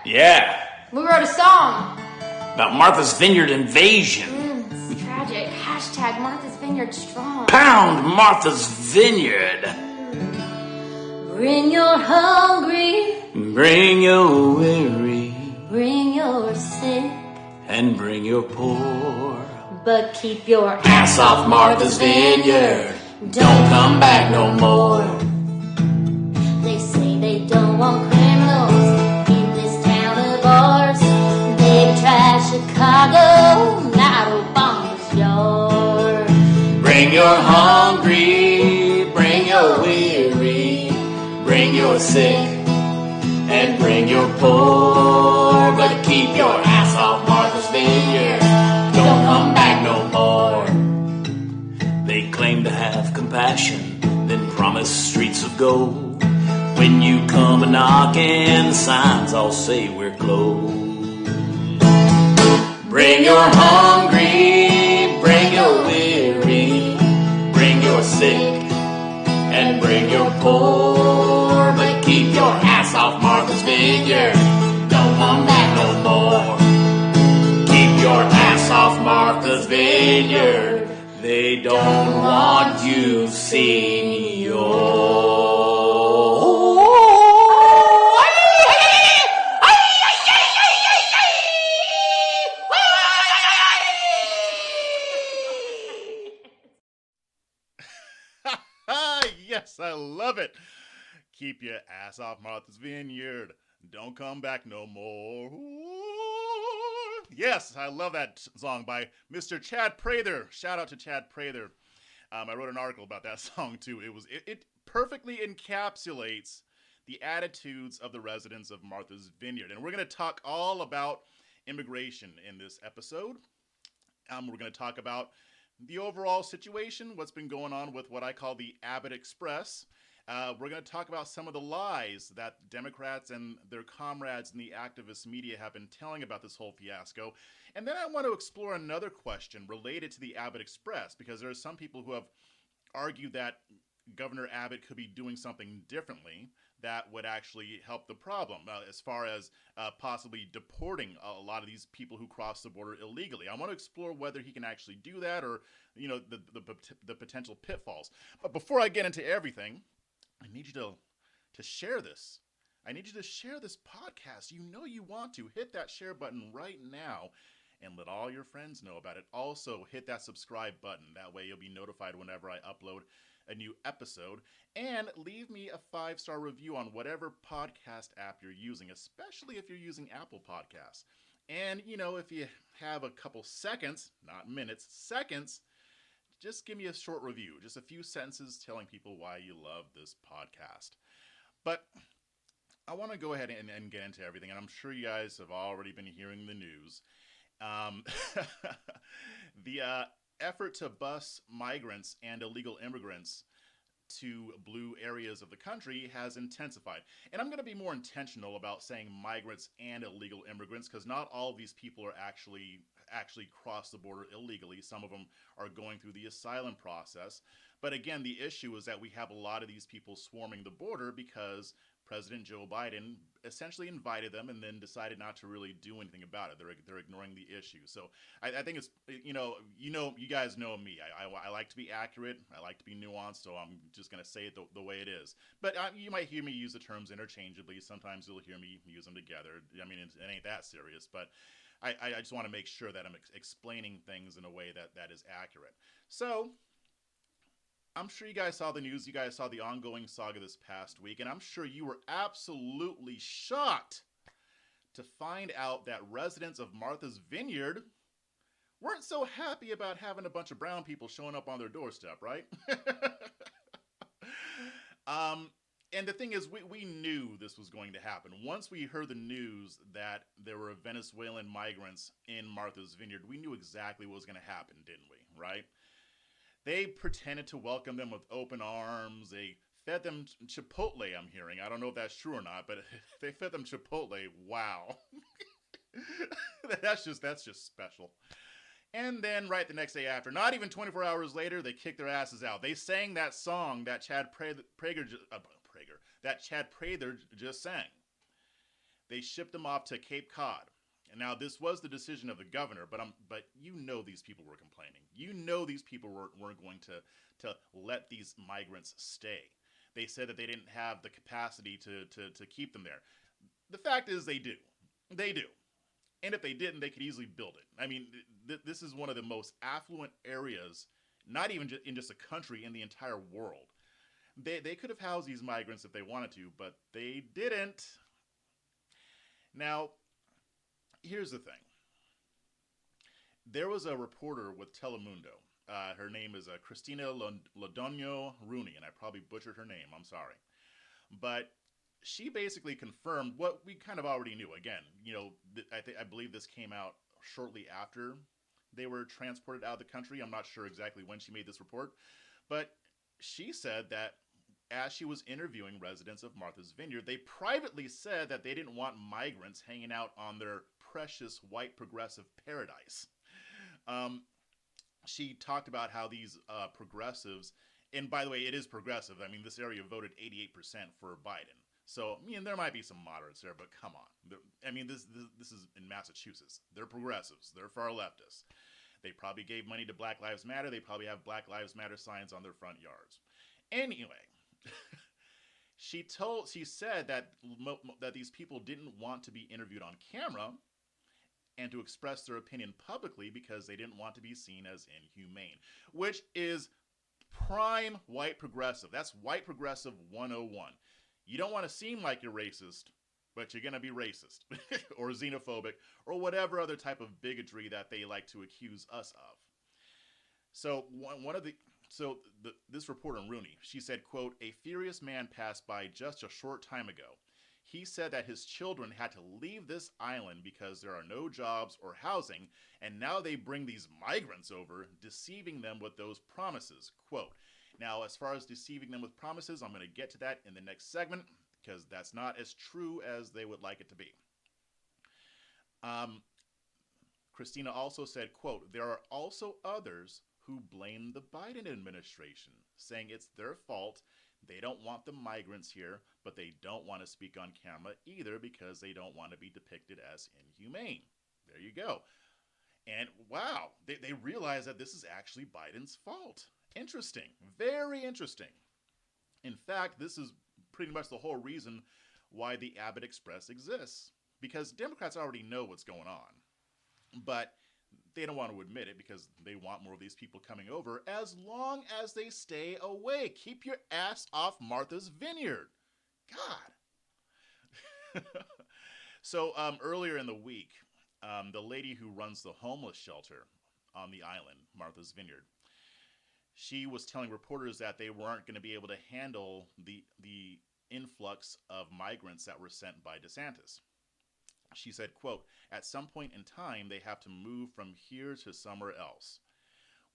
Yeah. We wrote a song. About Martha's Vineyard invasion. It's tragic. Hashtag Martha's Vineyard strong. Pound Martha's Vineyard. Bring your hungry. Bring your weary. Bring your sick. And bring your poor. But keep your Ass off Martha's Vineyard. Don't come back no more. They say they don't want criminals in this town of ours. They try Chicago, not Obama's yard. Bring your hungry, bring your weary, bring your sick, and bring your poor. But keep your ass off Martha's Vineyard. Don't come back no more. They claim to have compassion, then promise streets of gold. When you come a knocking, the signs all say we're closed. Bring your hungry, bring your weary, bring your sick, and bring your poor. But keep your ass off Martha's Vineyard. Don't come back no more. Keep your ass off Martha's Vineyard. They don't want you senior. Yes, I love it. Keep your ass off Martha's Vineyard. Don't come back no more. Ooh. Yes, I love that song by Mr. Chad Prather. Shout out to Chad Prather. I wrote an article about that song too. It perfectly encapsulates the attitudes of the residents of Martha's Vineyard. And we're going to talk all about immigration in this episode. We're going to talk about the overall situation, what's been going on with what I call the Abbott Express. We're going to talk about some of the lies that Democrats and their comrades in the activist media have been telling about this whole fiasco. And then I want to explore another question related to the Abbott Express, because there are some people who have argued that Governor Abbott could be doing something differently that would actually help the problem, as far as possibly deporting a lot of these people who cross the border illegally. I want to explore whether he can actually do that, or the potential pitfalls. But before I get into everything, I need you to share this. I need you to share this podcast. You know you want to. Hit that share button right now and let all your friends know about it. Also, hit that subscribe button. That way you'll be notified whenever I upload a new episode. And leave me a 5-star review on whatever podcast app you're using, especially if you're using Apple Podcasts. And, if you have a couple seconds, not minutes, seconds, just give me a short review, just a few sentences telling people why you love this podcast. But I want to go ahead and get into everything, and I'm sure you guys have already been hearing the news. The effort to bus migrants and illegal immigrants to blue areas of the country has intensified. And I'm going to be more intentional about saying migrants and illegal immigrants, because not all of these people are actually cross the border illegally. Some of them are going through the asylum process. But again, the issue is that we have a lot of these people swarming the border because President Joe Biden essentially invited them and then decided not to really do anything about it. They're ignoring the issue. So I think it's, you guys know me. I like to be accurate. I like to be nuanced. So I'm just going to say it the way it is. But you might hear me use the terms interchangeably. Sometimes you'll hear me use them together. I mean, it ain't that serious, but I just want to make sure that I'm explaining things in a way that is accurate. So I'm sure you guys saw the news. You guys saw the ongoing saga this past week, and I'm sure you were absolutely shocked to find out that residents of Martha's Vineyard weren't so happy about having a bunch of brown people showing up on their doorstep, right? And the thing is, we knew this was going to happen. Once we heard the news that there were Venezuelan migrants in Martha's Vineyard, we knew exactly what was going to happen, didn't we, right? They pretended to welcome them with open arms. They fed them Chipotle, I'm hearing. I don't know if that's true or not, but they fed them Chipotle. Wow. That's just special. And then right the next day after, not even 24 hours later, they kicked their asses out. They sang that song that Chad Prather just sang. they shipped them off to Cape Cod. And now this was the decision of the governor, but you know these people were complaining. You know these people weren't going to let these migrants stay. They said that they didn't have the capacity to keep them there. The fact is they do. They do. And if they didn't, they could easily build it. I mean, this is one of the most affluent areas, not even in just a country, in the entire world. They could have housed these migrants if they wanted to, but they didn't. Now, here's the thing. There was a reporter with Telemundo. Her name is Cristina Lodonio Rooney, and I probably butchered her name. I'm sorry. But she basically confirmed what we kind of already knew. Again, I believe this came out shortly after they were transported out of the country. I'm not sure exactly when she made this report. But she said that as she was interviewing residents of Martha's Vineyard, they privately said that they didn't want migrants hanging out on their precious white progressive paradise. She talked about how these progressives, and by the way, it is progressive. I mean, this area voted 88% for Biden. So, there might be some moderates there, but come on. This is in Massachusetts. They're progressives. They're far leftists. They probably gave money to Black Lives Matter. They probably have Black Lives Matter signs on their front yards. Anyway, she said that these people didn't want to be interviewed on camera and to express their opinion publicly because they didn't want to be seen as inhumane, which is prime white progressive. That's white progressive 101. You don't want to seem like you're racist, but you're going to be racist or xenophobic or whatever other type of bigotry that they like to accuse us of. So this reporter, Rooney, she said, quote, "A furious man passed by just a short time ago. He said that his children had to leave this island because there are no jobs or housing, and now they bring these migrants over, deceiving them with those promises." Quote. Now, as far as deceiving them with promises, I'm going to get to that in the next segment because that's not as true as they would like it to be. Christina also said, quote, "There are also others who blame the Biden administration, saying it's their fault. They don't want the migrants here, but they don't want to speak on camera either because they don't want to be depicted as inhumane." There you go. And wow, they realize that this is actually Biden's fault. Interesting. Very interesting. In fact, this is pretty much the whole reason why the Abbott Express exists. Because Democrats already know what's going on. But they don't want to admit it because they want more of these people coming over as long as they stay away. Keep your ass off Martha's Vineyard. God. So earlier in the week, the lady who runs the homeless shelter on the island, Martha's Vineyard, she was telling reporters that they weren't going to be able to handle the influx of migrants that were sent by DeSantis. She said, quote, "At some point in time, they have to move from here to somewhere else.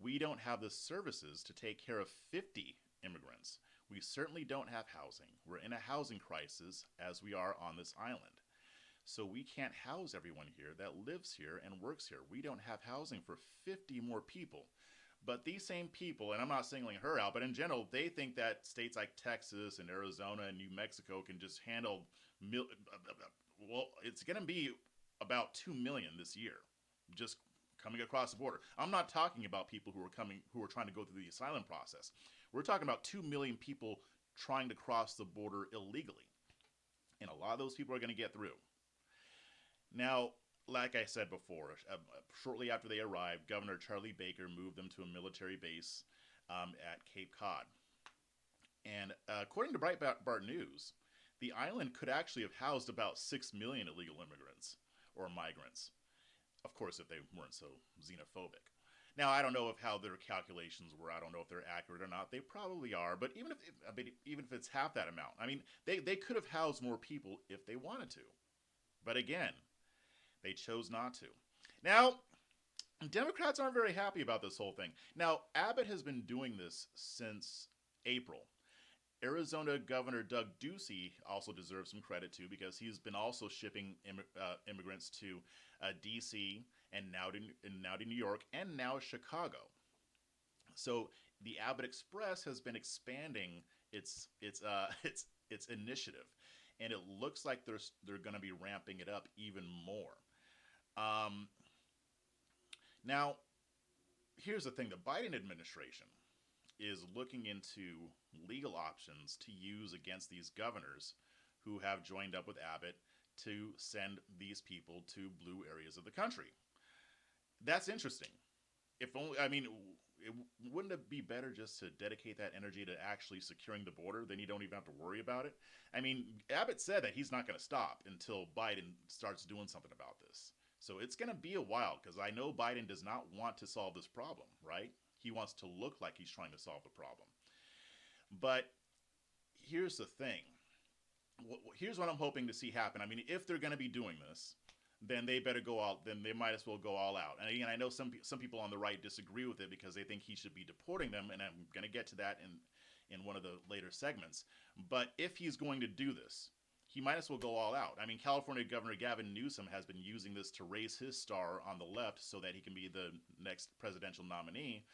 We don't have the services to take care of 50 immigrants. We certainly don't have housing. We're in a housing crisis as we are on this island. So we can't house everyone here that lives here and works here. We don't have housing for 50 more people." But these same people, and I'm not singling her out, but in general, they think that states like Texas and Arizona and New Mexico can just handle, well, it's going to be about 2 million this year, just coming across the border. I'm not talking about people who are trying to go through the asylum process. We're talking about 2 million people trying to cross the border illegally. And a lot of those people are going to get through. Now, like I said before, shortly after they arrived, Governor Charlie Baker moved them to a military base at Cape Cod. And according to Breitbart News, the island could actually have housed about 6 million illegal immigrants or migrants. Of course, if they weren't so xenophobic. Now, I don't know how their calculations were. I don't know if they're accurate or not. They probably are. But even if it's half that amount, I mean, they could have housed more people if they wanted to. But again, they chose not to. Now, Democrats aren't very happy about this whole thing. Now, Abbott has been doing this since April. Arizona Governor Doug Ducey also deserves some credit too because he's been also shipping immigrants to D.C. and now to New York and now Chicago. So the Abbott Express has been expanding its initiative. and it looks like they're going to be ramping it up even more. Um, Now, here's the thing: the Biden administration is looking into legal options to use against these governors who have joined up with Abbott to send these people to blue areas of the country. That's interesting. If only, I mean, wouldn't it be better just to dedicate that energy to actually securing the border? Then you don't even have to worry about it. I mean, Abbott said that he's not going to stop until Biden starts doing something about this. So it's going to be a while because I know Biden does not want to solve this problem, right? He wants to look like he's trying to solve the problem. But here's the thing. Here's what I'm hoping to see happen. I mean, if they're going to be doing this, then they better go out. Then they might as well go all out. And again, I know some people on the right disagree with it because they think he should be deporting them, and I'm going to get to that in one of the later segments. But if he's going to do this, he might as well go all out. I mean, California Governor Gavin Newsom has been using this to raise his star on the left so that he can be the next presidential nominee.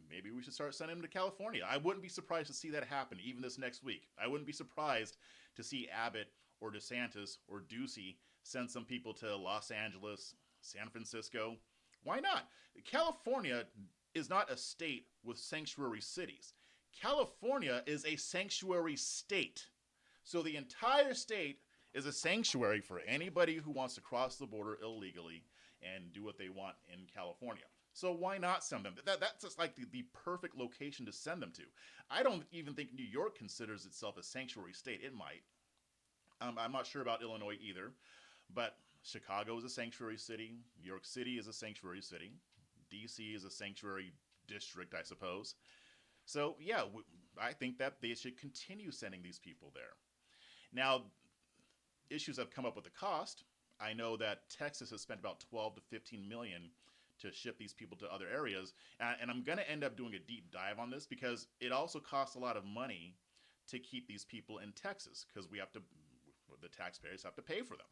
Maybe we should start sending him to California. I wouldn't be surprised to see that happen even this next week. I wouldn't be surprised to see Abbott or DeSantis or Ducey send some people to Los Angeles, San Francisco. Why not? California is not a state with sanctuary cities. California is a sanctuary state. So the entire state is a sanctuary for anybody who wants to cross the border illegally and do what they want in California. So why not send them? That's just like the perfect location to send them to. I don't even think New York considers itself a sanctuary state. It might. I'm not sure about Illinois either, but Chicago is a sanctuary city. New York City is a sanctuary city. D.C. is a sanctuary district, I suppose. So yeah, I think that they should continue sending these people there. Now, issues have come up with the cost. I know that Texas has spent about 12 to 15 million to ship these people to other areas, and I'm going to end up doing a deep dive on this because it also costs a lot of money to keep these people in Texas because the taxpayers have to pay for them.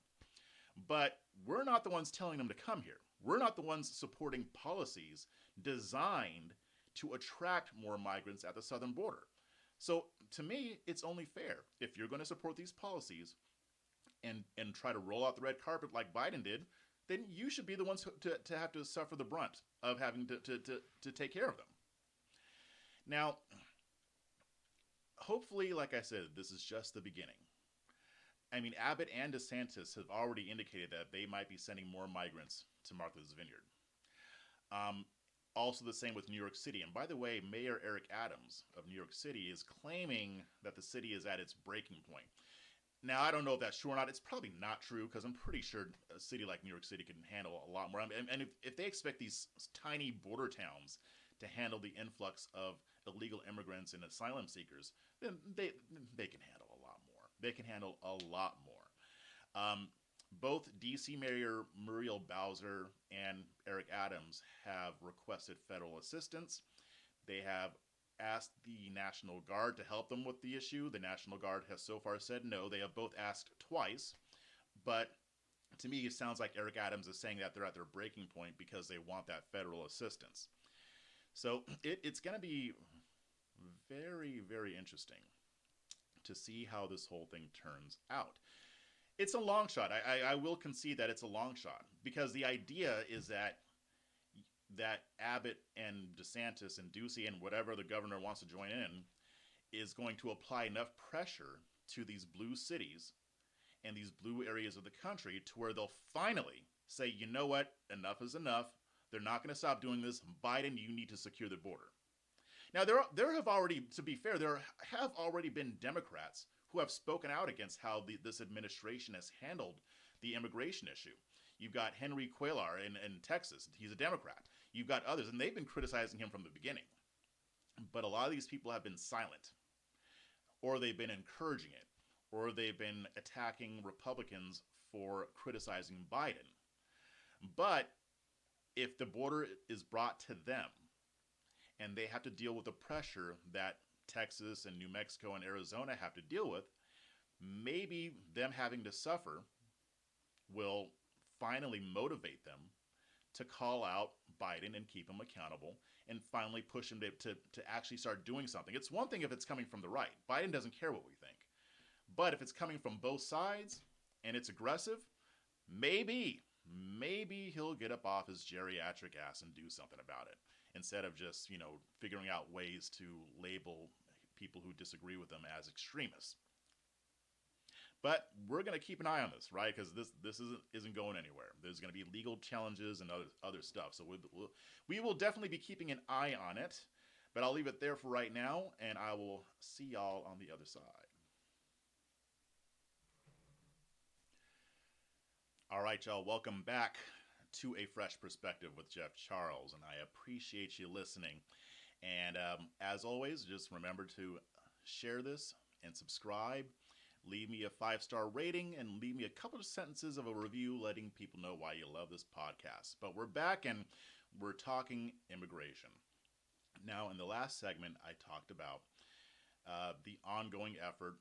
But we're not the ones telling them to come here. We're not the ones supporting policies designed to attract more migrants at the southern border. So to me, it's only fair. If you're going to support these policies and try to roll out the red carpet like Biden did, then you should be the ones to have to suffer the brunt of having to take care of them. Now, hopefully, like I said, this is just the beginning. I mean, Abbott and DeSantis have already indicated that they might be sending more migrants to Martha's Vineyard. Also the same with New York City. And by the way, Mayor Eric Adams of New York City is claiming that the city is at its breaking point. Now, I don't know if that's true or not. It's probably not true because I'm pretty sure a city like New York City can handle a lot more. And if they expect these tiny border towns to handle the influx of illegal immigrants and asylum seekers, then they can handle a lot more. They can handle a lot more. Both D.C. Mayor Muriel Bowser and Eric Adams have requested federal assistance. They have asked the National Guard to help them with the issue. The National Guard has so far said no. They have both asked twice. But to me, it sounds like Eric Adams is saying that they're at their breaking point because they want that federal assistance. So it's going to be very, very interesting to see how this whole thing turns out. It's a long shot. I will concede that it's a long shot because the idea is that Abbott and DeSantis and Ducey and whatever the governor wants to join in is going to apply enough pressure to these blue cities and these blue areas of the country to where they'll finally say, you know what, enough is enough. They're not going to stop doing this. Biden, you need to secure the border. Now, there have already, to be fair, there have already been Democrats who have spoken out against how this administration has handled the immigration issue. You've got Henry Cuellar in Texas. He's a Democrat. You've got others, and they've been criticizing him from the beginning. But a lot of these people have been silent, or they've been encouraging it, or they've been attacking Republicans for criticizing Biden. But if the border is brought to them, and they have to deal with the pressure that Texas and New Mexico and Arizona have to deal with, maybe them having to suffer will finally motivate them to call out Biden and keep him accountable and finally push him to actually start doing something. It's one thing if it's coming from the right. Biden doesn't care what we think. But if it's coming from both sides and it's aggressive, maybe he'll get up off his geriatric ass and do something about it instead of just, figuring out ways to label people who disagree with them as extremists. But we're going to keep an eye on this, right? Because this isn't going anywhere. There's going to be legal challenges and other stuff. So we will definitely be keeping an eye on it. But I'll leave it there for right now, and I will see y'all on the other side. All right, y'all. Welcome back to A Fresh Perspective with Jeff Charles, and I appreciate you listening. And as always, just remember to share this and subscribe. Leave me a 5-star rating and leave me a couple of sentences of a review letting people know why you love this podcast. But we're back and we're talking immigration. Now, in the last segment, I talked about the ongoing effort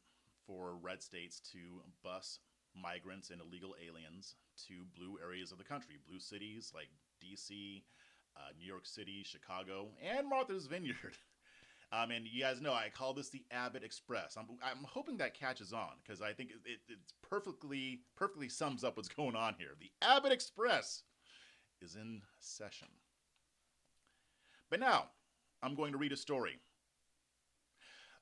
for red states to bus migrants and illegal aliens to blue areas of the country, blue cities like D.C., New York City, Chicago, and Martha's Vineyard. And you guys know I call this the Abbott Express. I'm hoping that catches on because I think it's perfectly sums up what's going on here. The Abbott Express is in session. But now, I'm going to read a story.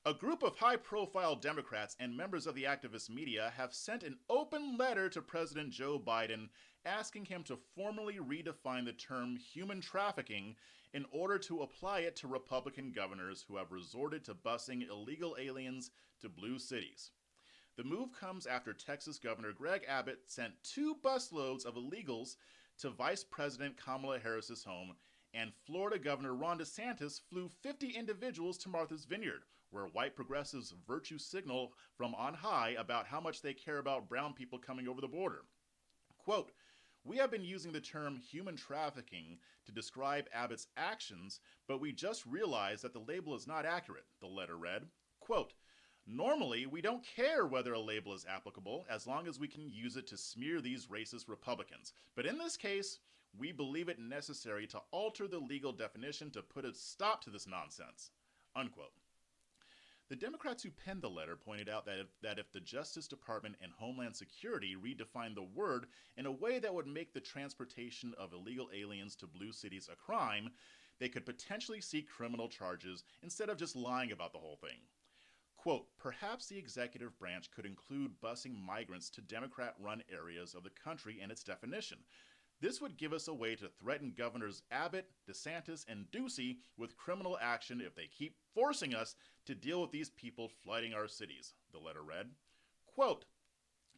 A group of high-profile Democrats and members of the activist media have sent an open letter to President Joe Biden asking him to formally redefine the term human trafficking in order to apply it to Republican governors who have resorted to busing illegal aliens to blue cities. The move comes after Texas Governor Greg Abbott sent 2 busloads of illegals to Vice President Kamala Harris's home, and Florida Governor Ron DeSantis flew 50 individuals to Martha's Vineyard, where white progressives virtue signal from on high about how much they care about brown people coming over the border. Quote, "We have been using the term human trafficking to describe Abbott's actions, but we just realized that the label is not accurate," the letter read. Quote, "Normally, we don't care whether a label is applicable as long as we can use it to smear these racist Republicans. But in this case, we believe it necessary to alter the legal definition to put a stop to this nonsense." Unquote. The Democrats who penned the letter pointed out that if the Justice Department and Homeland Security redefined the word in a way that would make the transportation of illegal aliens to blue cities a crime, they could potentially seek criminal charges instead of just lying about the whole thing. Quote, "Perhaps the executive branch could include busing migrants to Democrat-run areas of the country in its definition. This would give us a way to threaten Governors Abbott, DeSantis, and Ducey with criminal action if they keep forcing us to deal with these people flooding our cities," the letter read. Quote,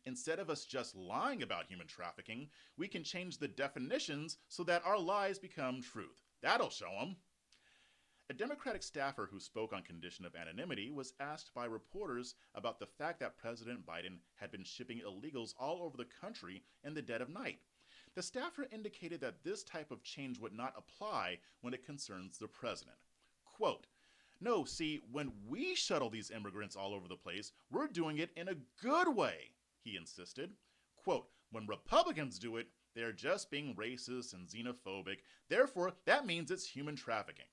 "Instead of us just lying about human trafficking, we can change the definitions so that our lies become truth. That'll show them." A Democratic staffer who spoke on condition of anonymity was asked by reporters about the fact that President Biden had been shipping illegals all over the country in the dead of night. The staffer indicated that this type of change would not apply when it concerns the president. Quote, "No, see, when we shuttle these immigrants all over the place, we're doing it in a good way," he insisted. Quote, "When Republicans do it, they're just being racist and xenophobic. Therefore, that means it's human trafficking."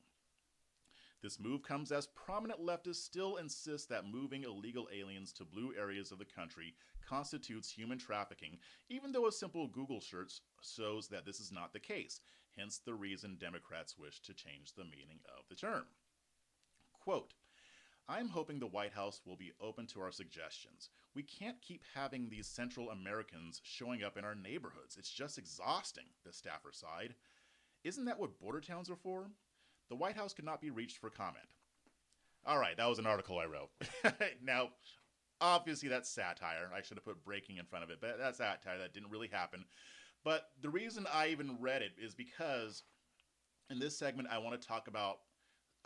This move comes as prominent leftists still insist that moving illegal aliens to blue areas of the country constitutes human trafficking, even though a simple Google search shows that this is not the case, hence the reason Democrats wish to change the meaning of the term. Quote, "I'm hoping the White House will be open to our suggestions. We can't keep having these Central Americans showing up in our neighborhoods. It's just exhausting," the staffer sighed. "Isn't that what border towns are for?" The White House could not be reached for comment. All right, that was an article I wrote. Now, obviously that's satire. I should have put breaking in front of it, but that's satire. That didn't really happen. But the reason I even read it is because in this segment, I want to talk about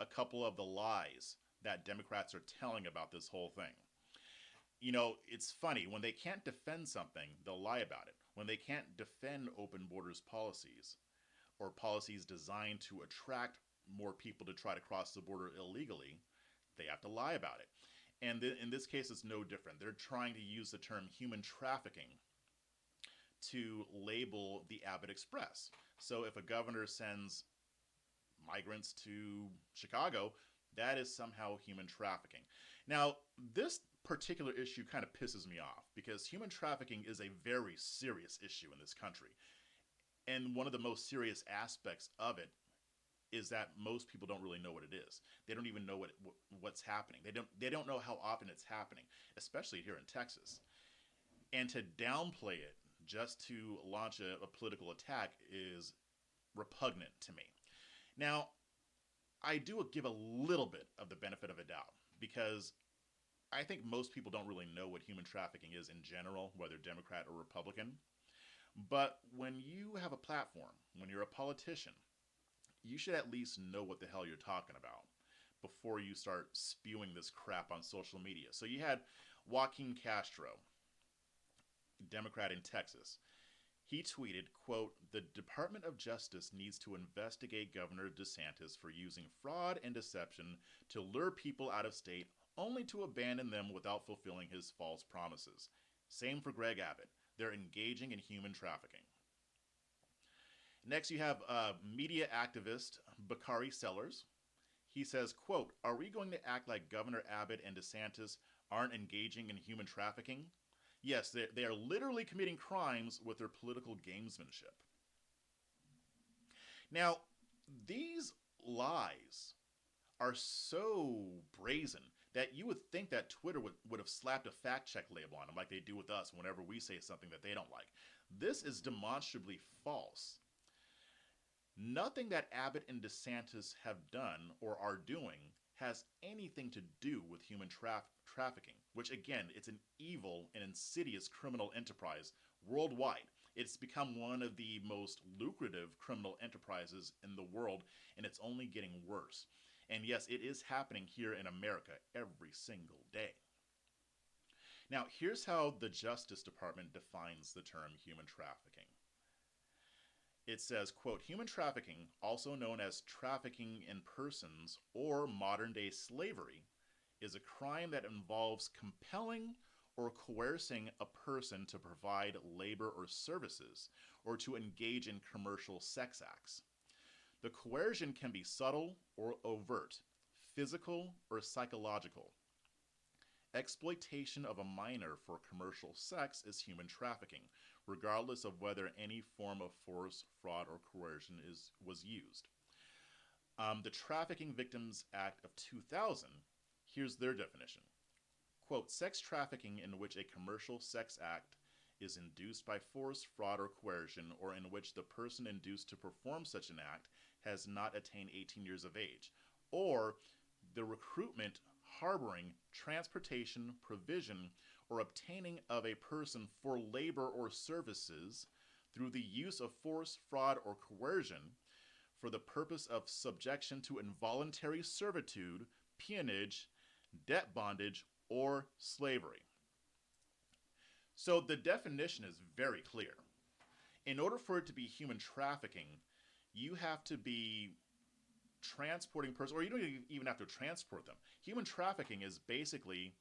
a couple of the lies that Democrats are telling about this whole thing. It's funny. When they can't defend something, they'll lie about it. When they can't defend open borders policies or policies designed to attract more people to try to cross the border illegally, they have to lie about it. And in this case, it's no different. They're trying to use the term human trafficking to label the Abbott Express. So if a governor sends migrants to Chicago, that is somehow human trafficking. Now, this particular issue kind of pisses me off because human trafficking is a very serious issue in this country. And one of the most serious aspects of it is that most people don't really know what it is. They don't even know what's happening. They don't know how often it's happening, especially here in Texas. And to downplay it just to launch a political attack is repugnant to me. Now, I do give a little bit of the benefit of a doubt because I think most people don't really know what human trafficking is in general, whether Democrat or Republican. But when you have a platform, when you're a politician, you should at least know what the hell you're talking about before you start spewing this crap on social media. So you had Joaquin Castro, Democrat in Texas. He tweeted, quote, "The Department of Justice needs to investigate Governor DeSantis for using fraud and deception to lure people out of state only to abandon them without fulfilling his false promises. Same for Greg Abbott. They're engaging in human trafficking." Next, you have media activist Bakari Sellers. He says, quote, "Are we going to act like Governor Abbott and DeSantis aren't engaging in human trafficking? Yes, they are literally committing crimes with their political gamesmanship." Now, these lies are so brazen that you would think that Twitter would have slapped a fact check label on them like they do with us whenever we say something that they don't like. This is demonstrably false. Nothing that Abbott and DeSantis have done or are doing has anything to do with human trafficking, which again, it's an evil and insidious criminal enterprise worldwide. It's become one of the most lucrative criminal enterprises in the world, and it's only getting worse. And yes, it is happening here in America every single day. Now, here's how the Justice Department defines the term human trafficking. It says, quote, "Human trafficking, also known as trafficking in persons or modern-day slavery, is a crime that involves compelling or coercing a person to provide labor or services or to engage in commercial sex acts. The coercion can be subtle or overt, physical or psychological. Exploitation of a minor for commercial sex is human trafficking, regardless of whether any form of force, fraud, or coercion was used." The Trafficking Victims Act of 2000, here's their definition. Quote, "Sex trafficking in which a commercial sex act is induced by force, fraud, or coercion, or in which the person induced to perform such an act has not attained 18 years of age, or the recruitment, harboring, transportation, provision, or obtaining of a person for labor or services through the use of force, fraud, or coercion for the purpose of subjection to involuntary servitude, peonage, debt bondage, or slavery." So the definition is very clear. In order for it to be human trafficking, you have to be transporting persons, or you don't even have to transport them. Human trafficking is basically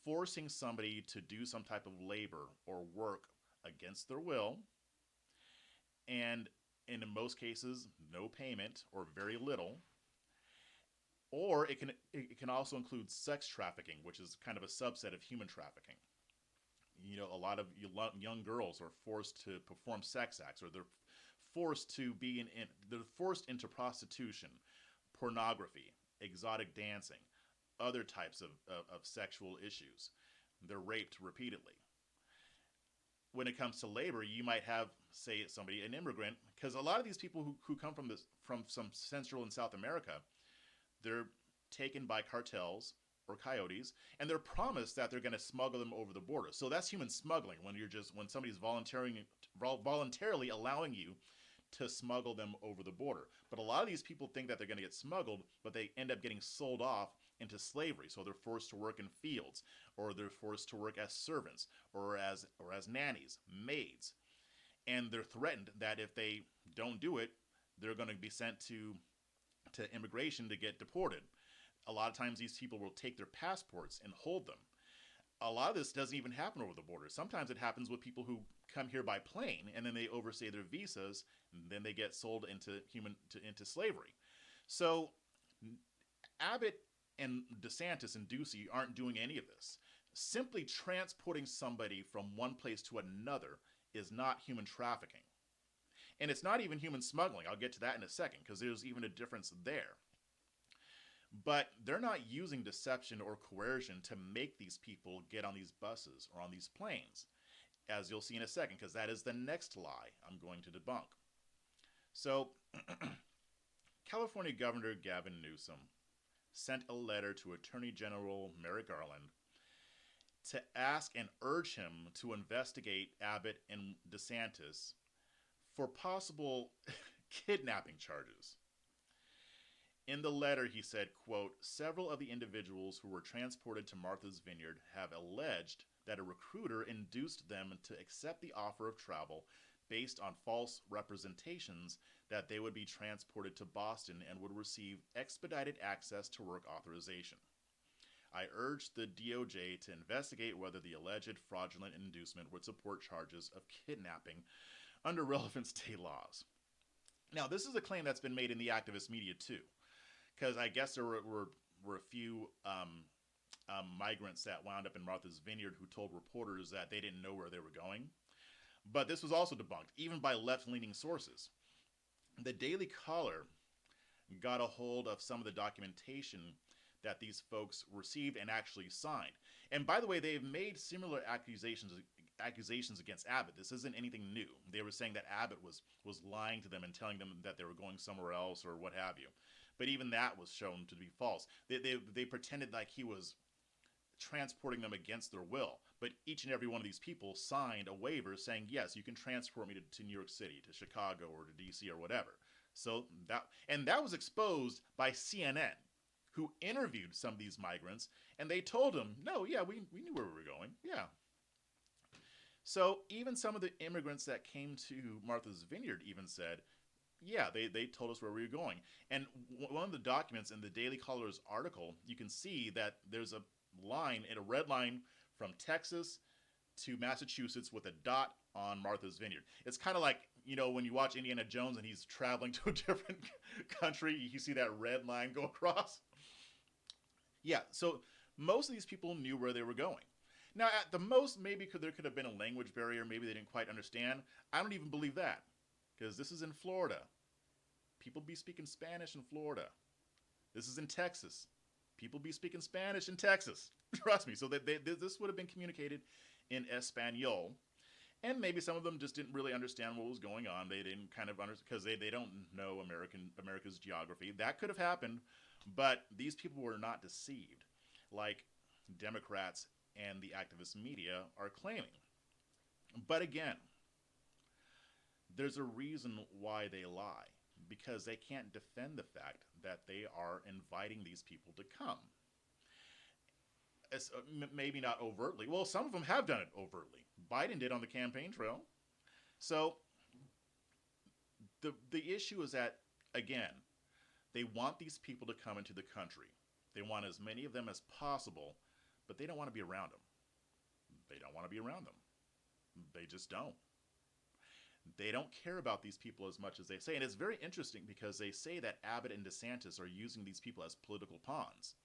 forcing somebody to do some type of labor or work against their will, and in most cases, no payment or very little. Or it can also include sex trafficking, which is kind of a subset of human trafficking. You know, a lot of young girls are forced to perform sex acts, or they're forced to they're forced into prostitution, pornography, exotic dancing, other types of sexual issues. They're raped repeatedly. When it comes to labor, you might have, say, somebody, an immigrant, because a lot of these people who come from some Central and South America, they're taken by cartels or coyotes, and they're promised that they're going to smuggle them over the border. So that's human smuggling, when somebody's voluntarily allowing you to smuggle them over the border. But a lot of these people think that they're going to get smuggled, but they end up getting sold off into slavery. So they're forced to work in fields, or they're forced to work as servants, or as nannies, maids. And they're threatened that if they don't do it, they're going to be sent to immigration to get deported. A lot of times these people will take their passports and hold them. A lot of this doesn't even happen over the border. Sometimes it happens with people who come here by plane, and then they overstay their visas, and then they get sold into slavery. So Abbott and DeSantis and Ducey aren't doing any of this. simply transporting somebody from one place to another is not human trafficking. And it's not even human smuggling. I'll get to that in a second because there's even a difference there. But they're not using deception or coercion to make these people get on these buses or on these planes, as you'll see in a second, because that is the next lie I'm going to debunk. So, California Governor Gavin Newsom sent a letter to Attorney General Merrick Garland to ask and urge him to investigate Abbott and DeSantis for possible kidnapping charges. In the letter, he said, quote, several of the individuals who were transported to Martha's Vineyard have alleged that a recruiter induced them to accept the offer of travel based on false representations that they would be transported to Boston and would receive expedited access to work authorization. I urge the DOJ to investigate whether the alleged fraudulent inducement would support charges of kidnapping under relevant state laws. Now, this is a claim that's been made in the activist media too, because I guess there were a few migrants that wound up in Martha's Vineyard who told reporters that they didn't know where they were going. But this was also debunked, even by left-leaning sources. The Daily Caller got a hold of some of the documentation that these folks received and actually signed. And by the way, they've made similar accusations against Abbott. This isn't anything new. They were saying that Abbott was lying to them and telling them that they were going somewhere else or what have you. But even that was shown to be false. They pretended like he was transporting them against their will. But each and every one of these people signed a waiver saying, yes, you can transport me to New York City, to Chicago, or to DC, or whatever. So that was exposed by CNN, who interviewed some of these migrants, and they told them, no, yeah, we knew where we were going, yeah. So even some of the immigrants that came to Martha's Vineyard even said, yeah, they told us where we were going. And one of the documents in the Daily Caller's article, you can see that there's a line, in a red line, from Texas to Massachusetts with a dot on Martha's Vineyard. It's kind of like, when you watch Indiana Jones and he's traveling to a different country, you see that red line go across. Yeah, so most of these people knew where they were going. Now, at the most, maybe there could have been a language barrier. Maybe they didn't quite understand. I don't even believe that, because this is in Florida. People be speaking Spanish in Florida. This is in Texas. People be speaking Spanish in Texas. Trust me. So this would have been communicated in Espanol. And maybe some of them just didn't really understand what was going on. They didn't kind of understand, because they don't know America's geography. That could have happened, but these people were not deceived, like Democrats and the activist media are claiming. But again, there's a reason why they lie, because they can't defend the fact that they are inviting these people to come. Maybe not overtly. Well, some of them have done it overtly. Biden did on the campaign trail. So the issue is that, again, they want these people to come into the country. They want as many of them as possible, but they don't want to be around them. They don't want to be around them. They just don't. They don't care about these people as much as they say. And it's very interesting, because they say that Abbott and DeSantis are using these people as political pawns.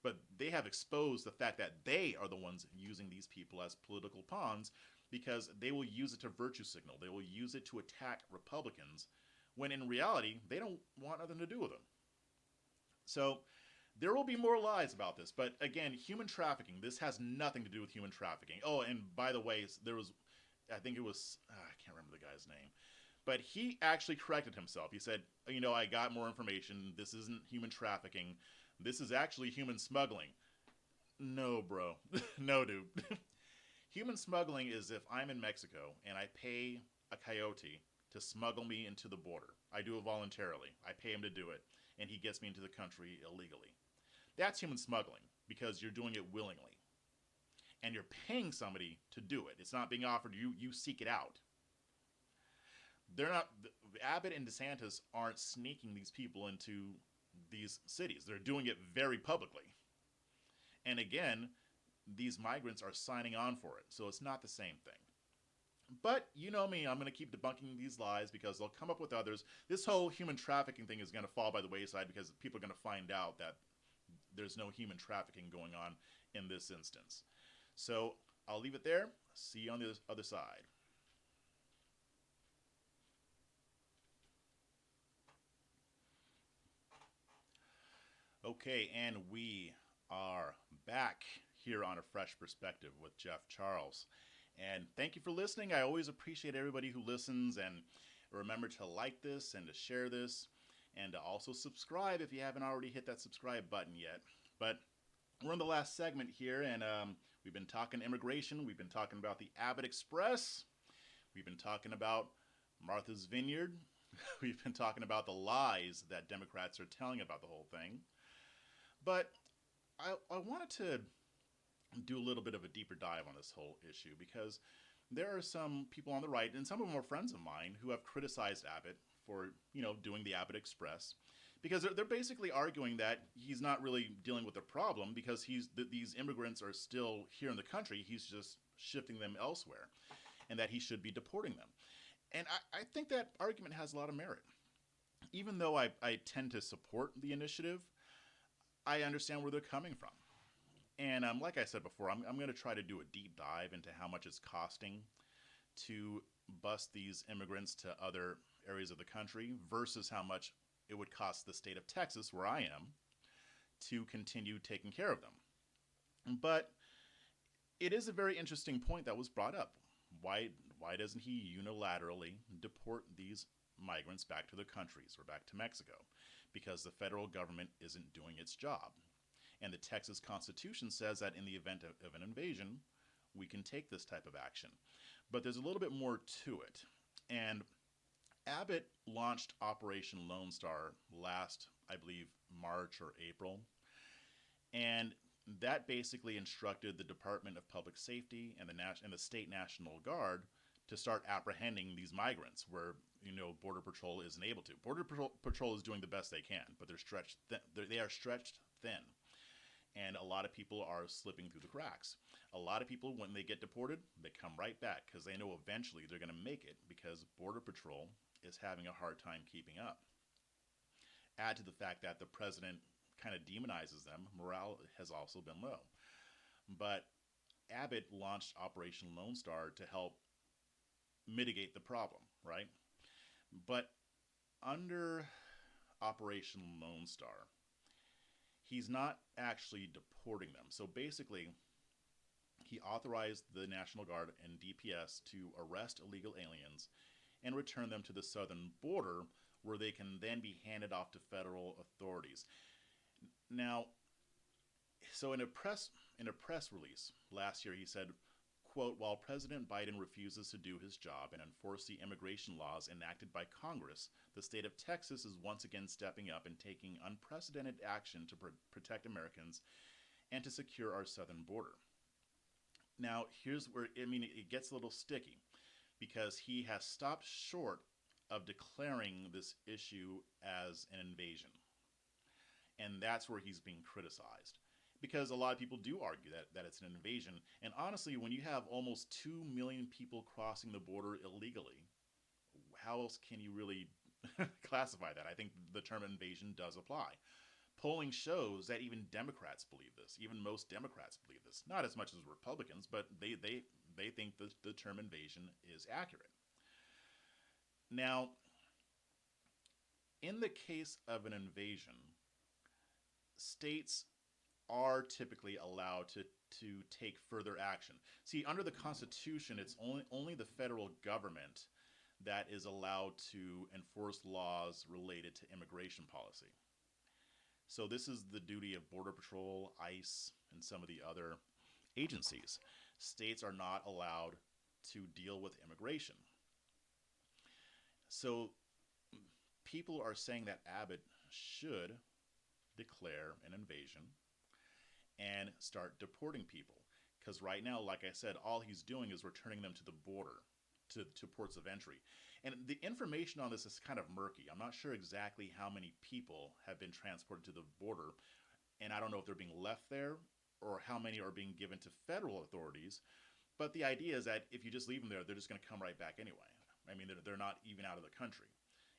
But they have exposed the fact that they are the ones using these people as political pawns, because they will use it to virtue signal. They will use it to attack Republicans, when in reality, they don't want nothing to do with them. So there will be more lies about this. But again, human trafficking, this has nothing to do with human trafficking. Oh, and by the way, there was, I think it was, I can't remember the guy's name, but he actually corrected himself. He said, I got more information. This isn't human trafficking. This is actually human smuggling. No, bro. No, dude. Human smuggling is if I'm in Mexico and I pay a coyote to smuggle me into the border. I do it voluntarily. I pay him to do it, and he gets me into the country illegally. That's human smuggling, because you're doing it willingly. And you're paying somebody to do it. It's not being offered. You seek it out. They're not. Abbott and DeSantis aren't sneaking these people into these cities. They're doing it very publicly. And again, these migrants are signing on for it. So it's not the same thing. But you know me, I'm going to keep debunking these lies, because they'll come up with others. This whole human trafficking thing is going to fall by the wayside, because people are going to find out that there's no human trafficking going on in this instance. So I'll leave it there. See you on the other side. Okay, and we are back here on A Fresh Perspective with Jeff Charles. And thank you for listening. I always appreciate everybody who listens, and remember to like this and to share this and to also subscribe if you haven't already hit that subscribe button yet. But we're in the last segment here, and we've been talking immigration. We've been talking about the Abbott Express. We've been talking about Martha's Vineyard. We've been talking about the lies that Democrats are telling about the whole thing. But I wanted to do a little bit of a deeper dive on this whole issue because there are some people on the right, and some of them are friends of mine, who have criticized Abbott for, doing the Abbott Express, because they're basically arguing that he's not really dealing with the problem because these immigrants are still here in the country. He's just shifting them elsewhere, and that he should be deporting them. And I think that argument has a lot of merit. Even though I tend to support the initiative, I understand where they're coming from. And like I said before, I'm going to try to do a deep dive into how much it's costing to bus these immigrants to other areas of the country versus how much it would cost the state of Texas, where I am, to continue taking care of them. But it is a very interesting point that was brought up. Why doesn't he unilaterally deport these migrants back to their countries or back to Mexico? Because the federal government isn't doing its job. And the Texas Constitution says that in the event of an invasion, we can take this type of action. But there's a little bit more to it. And Abbott launched Operation Lone Star last, I believe, March or April. And that basically instructed the Department of Public Safety and the State National Guard to start apprehending these migrants where, Border Patrol isn't able to. Border Patrol is doing the best they can, but they are stretched thin. And a lot of people are slipping through the cracks. A lot of people, when they get deported, they come right back because they know eventually they're going to make it because Border Patrol is having a hard time keeping up. Add to the fact that the president kind of demonizes them, morale has also been low. But Abbott launched Operation Lone Star to help mitigate the problem, right? But under Operation Lone Star, he's not actually deporting them. So basically, he authorized the National Guard and DPS to arrest illegal aliens and return them to the southern border where they can then be handed off to federal authorities. Now, so in a press release last year, he said, quote, while President Biden refuses to do his job and enforce the immigration laws enacted by Congress, the state of Texas is once again stepping up and taking unprecedented action to protect Americans and to secure our southern border. Now, here's where, it gets a little sticky because he has stopped short of declaring this issue as an invasion. And that's where he's being criticized. Because a lot of people do argue that it's an invasion. And honestly, when you have almost 2 million people crossing the border illegally, how else can you really classify that? I think the term invasion does apply. Polling shows that even Democrats believe this. Even most Democrats believe this. Not as much as Republicans, but they think the term invasion is accurate. Now, in the case of an invasion, states are typically allowed to take further action. See, under the Constitution, it's only the federal government that is allowed to enforce laws related to immigration policy. So this is the duty of Border Patrol, ICE, and some of the other agencies. States are not allowed to deal with immigration. So people are saying that Abbott should declare an invasion and start deporting people. Because right now, like I said, all he's doing is returning them to the border, to ports of entry. And the information on this is kind of murky. I'm not sure exactly how many people have been transported to the border, and I don't know if they're being left there or how many are being given to federal authorities. But the idea is that if you just leave them there, they're just going to come right back anyway. I mean, they're not even out of the country.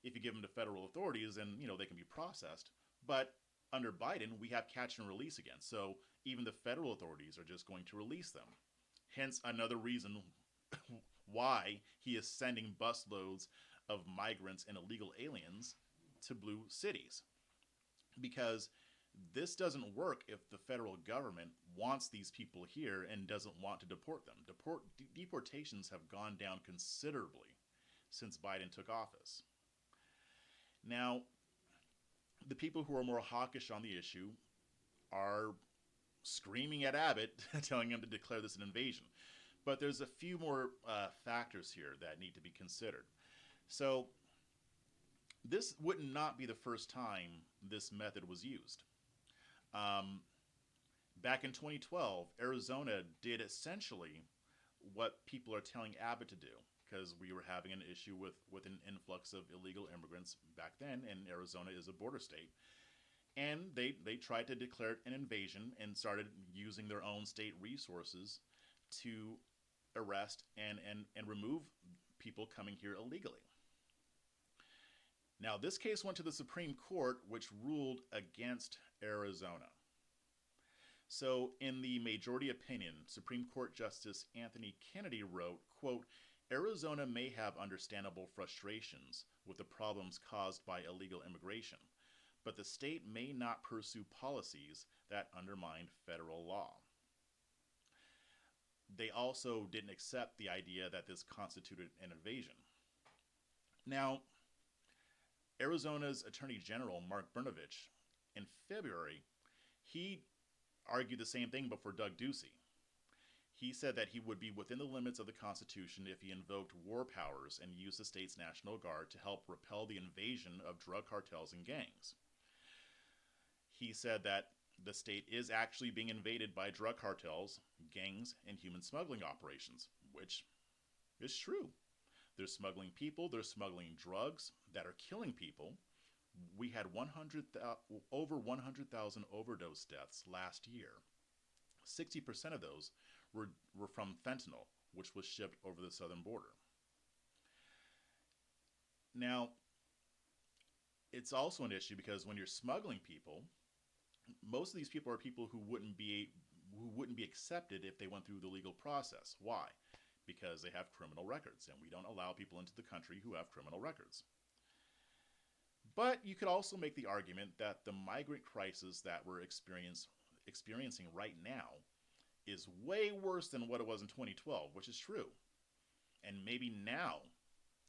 If you give them to federal authorities, then they can be processed. But under Biden, we have catch and release again. So even the federal authorities are just going to release them Hence, another reason why he is sending busloads of migrants and illegal aliens to blue cities. Because this doesn't work if the federal government wants these people here and doesn't want to deport them. Deportations have gone down considerably since Biden took office. Now, the people who are more hawkish on the issue are screaming at Abbott, telling him to declare this an invasion. But there's a few more factors here that need to be considered. So, this would not be the first time this method was used. Back in 2012, Arizona did essentially what people are telling Abbott to do, because we were having an issue with an influx of illegal immigrants back then, and Arizona is a border state. And they tried to declare an invasion and started using their own state resources to arrest and remove people coming here illegally. Now, this case went to the Supreme Court, which ruled against Arizona. So, in the majority opinion, Supreme Court Justice Anthony Kennedy wrote, quote, Arizona may have understandable frustrations with the problems caused by illegal immigration, but the state may not pursue policies that undermine federal law. They also didn't accept the idea that this constituted an invasion. Now, Arizona's Attorney General, Mark Brnovich, in February, he argued the same thing but for Doug Ducey. He said that he would be within the limits of the Constitution if he invoked war powers and used the state's National Guard to help repel the invasion of drug cartels and gangs. He said that the state is actually being invaded by drug cartels, gangs, and human smuggling operations, which is true. They're smuggling people, they're smuggling drugs that are killing people. We had over 100,000 overdose deaths last year. 60% of those were from fentanyl, which was shipped over the southern border. Now, it's also an issue because when you're smuggling people, most of these people are people who wouldn't be accepted if they went through the legal process. Why? Because they have criminal records, and we don't allow people into the country who have criminal records. But you could also make the argument that the migrant crisis that we're experiencing right now is way worse than what it was in 2012, which is true. And maybe now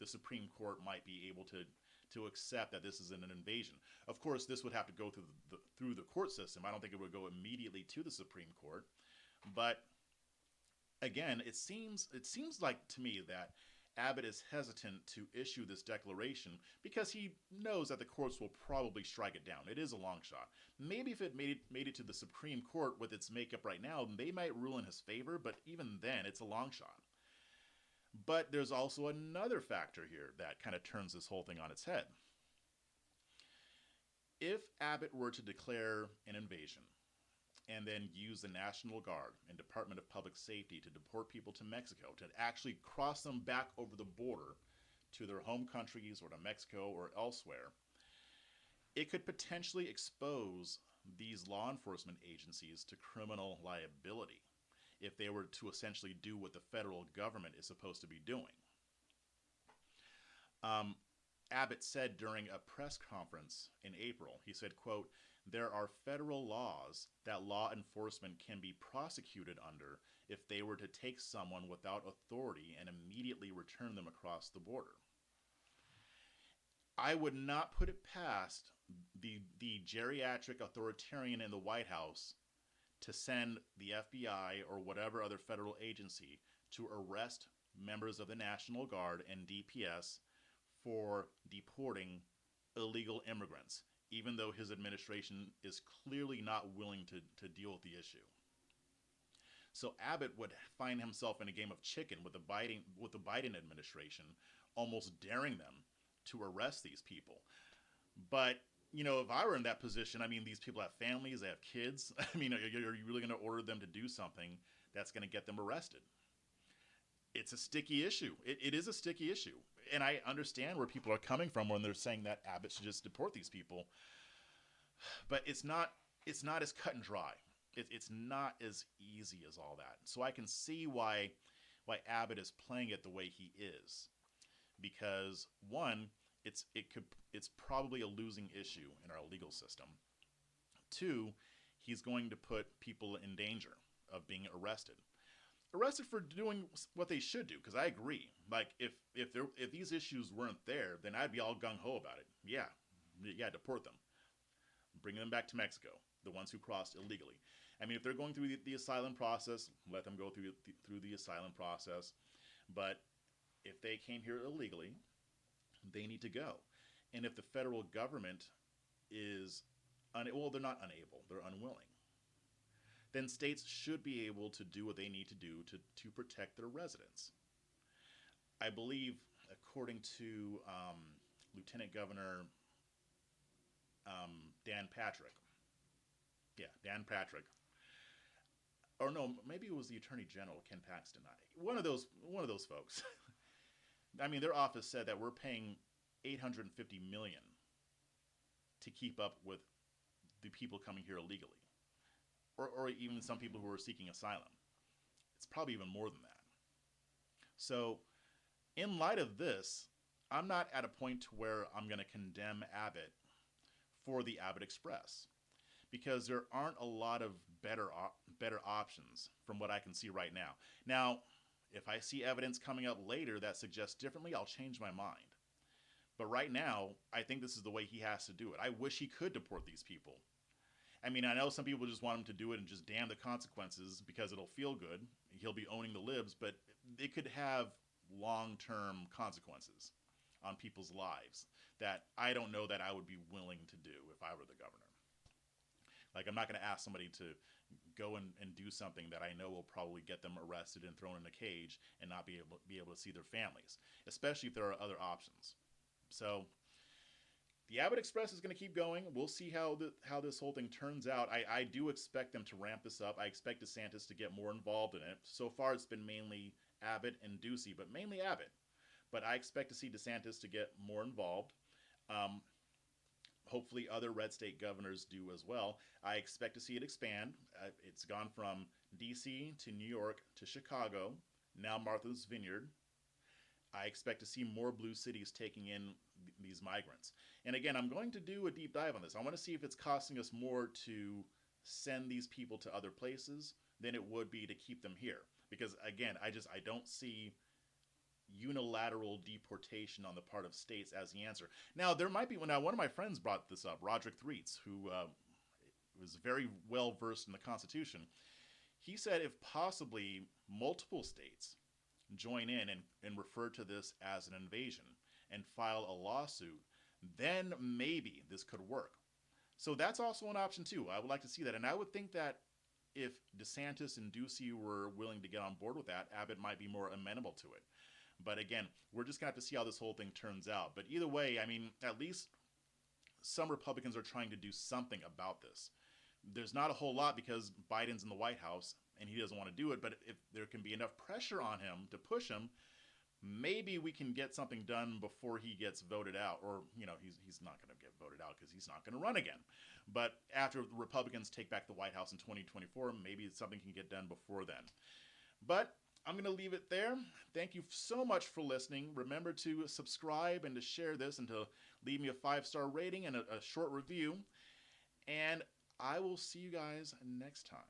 the Supreme Court might be able to accept that this is an invasion. Of course, this would have to go through the court system. I don't think it would go immediately to the Supreme Court. But again, it seems like to me that Abbott is hesitant to issue this declaration because he knows that the courts will probably strike it down. It is a long shot. Maybe if it made it to the Supreme Court with its makeup right now, they might rule in his favor, but even then, it's a long shot. But there's also another factor here that kind of turns this whole thing on its head. If Abbott were to declare an invasion and then use the National Guard and Department of Public Safety to deport people to Mexico, to actually cross them back over the border to their home countries or to Mexico or elsewhere, it could potentially expose these law enforcement agencies to criminal liability if they were to essentially do what the federal government is supposed to be doing. Abbott said during a press conference in April, he said, quote, there are federal laws that law enforcement can be prosecuted under if they were to take someone without authority and immediately return them across the border. I would not put it past the geriatric authoritarian in the White House to send the FBI or whatever other federal agency to arrest members of the National Guard and DPS for deporting illegal immigrants, even though his administration is clearly not willing to deal with the issue. So Abbott would find himself in a game of chicken with the Biden administration, almost daring them to arrest these people. But, you know, if I were in that position, I mean, these people have families, they have kids. I mean, are you really going to order them to do something that's going to get them arrested? It's a sticky issue. It is a sticky issue. And I understand where people are coming from when they're saying that Abbott should just deport these people. But it's not as cut and dry. it's not as easy as all that. So I can see why Abbott is playing it the way he is, because one, it's probably a losing issue in our legal system. Two, he's going to put people in danger of being arrested for doing what they should do. Because I agree, like if these issues weren't there, then I'd be all gung ho about it. Yeah, deport them, bring them back to Mexico, the ones who crossed illegally. I mean, if they're going through the asylum process, let them go through the asylum process. But if they came here illegally, they need to go. And if the federal government is well, they're not unable, they're unwilling, then states should be able to do what they need to do to protect their residents. I believe, according to Lieutenant Governor Dan Patrick, Dan Patrick, or no, maybe it was the Attorney General Ken Paxton. One of those folks. I mean, their office said that we're paying $850 million to keep up with the people coming here illegally, or even some people who are seeking asylum. It's probably even more than that. So, in light of this, I'm not at a point where I'm going to condemn Abbott for the Abbott Express, because there aren't a lot of better options from what I can see right now. Now, if I see evidence coming up later that suggests differently, I'll change my mind. But right now, I think this is the way he has to do it. I wish he could deport these people. I mean, I know some people just want him to do it and just damn the consequences because it'll feel good. He'll be owning the libs, but it could have long-term consequences on people's lives that I don't know that I would be willing to do if I were the governor. Like, I'm not going to ask somebody to go and do something that I know will probably get them arrested and thrown in a cage and not be able to see their families, especially if there are other options. So the Abbott Express is going to keep going. We'll see how this whole thing turns out. I do expect them to ramp this up. I expect DeSantis to get more involved in it. So far, it's been mainly Abbott and Ducey, but mainly Abbott. But I expect to see DeSantis to get more involved. Hopefully other red state governors do as well. I expect to see it expand. It's gone from D.C. to New York to Chicago, now Martha's Vineyard. I expect to see more blue cities taking in these migrants. And again, I'm going to do a deep dive on this. I want to see if it's costing us more to send these people to other places than it would be to keep them here. Because again, I don't see unilateral deportation on the part of states as the answer. Now, there might be, one of my friends brought this up, Roderick Threets, who was very well versed in the Constitution. He said if possibly multiple states join in and refer to this as an invasion and file a lawsuit, then maybe this could work. So that's also an option too. I would like to see that. And I would think that if DeSantis and Ducey were willing to get on board with that, Abbott might be more amenable to it. But again, we're just going to have to see how this whole thing turns out. But either way, I mean, at least some Republicans are trying to do something about this. There's not a whole lot because Biden's in the White House and he doesn't want to do it. But if there can be enough pressure on him to push him, maybe we can get something done before he gets voted out. Or, he's not going to get voted out because he's not going to run again. But after the Republicans take back the White House in 2024, maybe something can get done before then. But I'm going to leave it there. Thank you so much for listening. Remember to subscribe and to share this and to leave me a 5-star rating and a short review. And I will see you guys next time.